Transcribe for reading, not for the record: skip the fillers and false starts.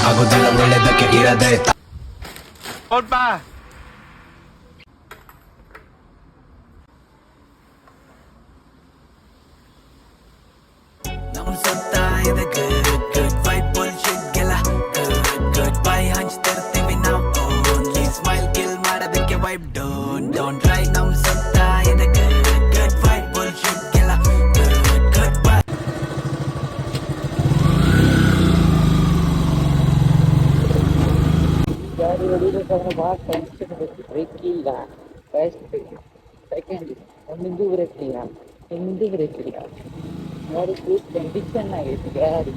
ಆಗೋದಿಲ್ಲ ಒಳ್ಳೆದಕ್ಕೆ ಇರದೆ ನಮ್ ಸುತ್ತ ಇದೆ ಗುಡ್ ಗುಡ್ ವೈಬ್ ಬುಲ್ಶಿಟ್ ಗೆಲ್ಲ ಗುಡ್ ಬೈ ಹಂಚ್ತಿರ್ತೀವಿ ನಾವು ಓನ್ಲಿ ಸ್ಮೈಲ್ ಕಿಲ್ ಮಾಡೋದಕ್ಕೆ ವೈಬ್ ಡೋಂಟ್ ಟ್ರೈ ನಮ್ ಸುತ್ತ ಇದೆ ಗುಡ್ ವೈಬ್ ಬುಲ್ಶಿಟ್ ಗೆಲ್ಲ ಗುಡ್ ಬೈ ಗಾಡಿ ಹೊಡಿಬೇಕಾದ್ರೆ ಭಾಳ ಟೆನ್ಷನ್ ಬೇಕು, ಬ್ರೇಕ್ ಇಲ್ಲ, ಫಸ್ಟ್ ಸೆಕೆಂಡ್ ಮುಂದಿಂದು ಬ್ರೇಕ್ ಇಲ್ಲ, ಹಿಂದಿಂದು ಬ್ರೇಕ್ ಇಲ್ಲ. ಗಾಡಿ ಫುಲ್ ಕಂಡೀಷನ್ ಆಗೈತಿ ಗಾಡಿ.